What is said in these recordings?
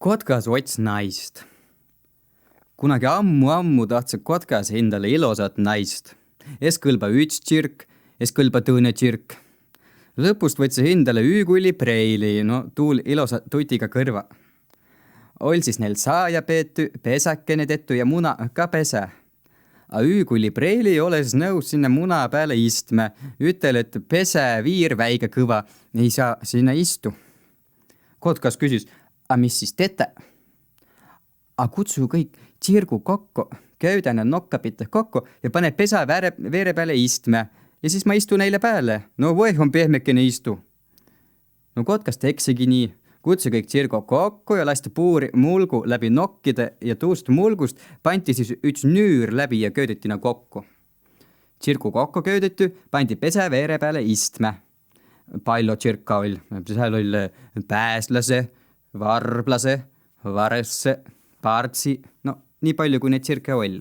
Kotkas ots naist. Kunagi ammu tahtsid kotkas endale ilosat naist. Es kõlba üks tširk, es kõlba tõõne tširk. Lõpust võtsi endale üükulli preili, no tuul ilosa tutiga kõrva. Ol siis neil saaja peetu, pesäkene tettu ja muna ka pesä. A üükulli preili oles nõus sinna muna peale istme. Ütel, et pesä viir väiga kõva, ei saa sinna istu. Kotkas küsis, a mis siis tete? A kutsu kõik tsirgu kokku, köydänä nokkapite kokku ja pane pesa veere peale istme. Ja siis ma istu neile peale. No või on pehmekene istu. No Kotkas teksigi nii. Kutsu kõik tsirgu kokku ja lasti puuri mulgu läbi nokkide ja tuust mulgust pandi siis üks nüür läbi ja köödeti na kokku. Tsirgu kokku köödeti, pandi pesa veere peale istme. Palju tsirka oli. Seal oli pääslase, varblase, varesse, partsi, no nii palju kui neid tsirke oli.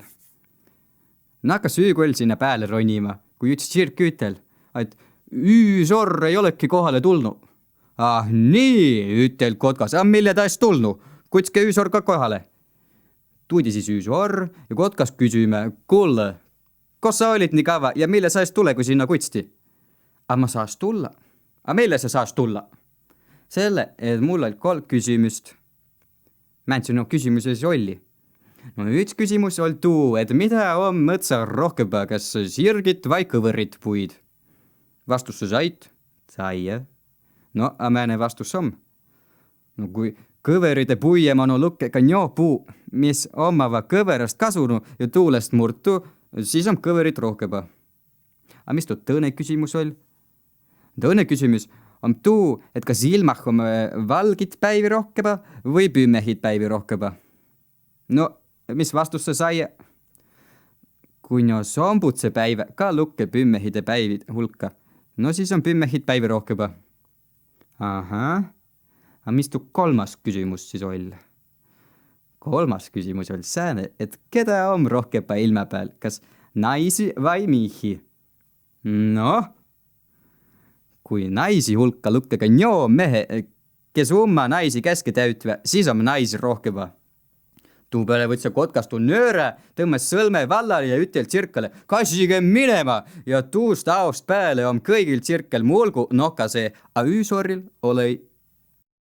Nakkas üükoll sinna pääle ronima, kui üks tsirk ütel, et üüsorr ei olegi kohale tulnud. Ah nii, ütel Kotkas, mille ta ees tulnud? Kutske üüsorr ka kohale. Tuudi siis üüsorr ja Kotkas küsime, kuule, kas sa olid nii kava ja mille sa ees tule, kui sinna kutsti? Ma saas tulla. Mille sa saas tulla? Selle, et mul oli 3 küsimust. Mäntsi, no küsimuses oli. No üks küsimus oli tuu, et mida on mõtsa rohkem, kas sirgit vai kõverit puid? Vastus sa said? Sai. No, määne vastus on. No kui kõverite puiemanu lukkega puu, mis omava kõverast kasunu ja tuulest murtu, siis on kõverit rohkem. Mis tuu tõne küsimus oli? Tõne küsimus on tuu, et kas ilmah on valgit päivi rohkem või pümmehid päivi rohkem. No, mis vastus sa sai? Kui no sombutse päiv ka lukke pümmehide päivid hulka, no siis on pümmehid päivi rohkem. Ahah, mis tuu 3. küsimus siis oli? 3. küsimus oli sääne, et keda on rohkem ilma peal, kas naisi vai mihi? Noh, kui naisi hulka lukkega mehe, kes oma naisi käske täütve, siis on naisi rohkem. Tuu peale võtsa Kotkas tuu nööre, tõmmas sõlme vallale ja ütel tsirkale, kassige minema ja tuust aost peale on kõigil tsirkel mulgu nokase, a üüsorril oli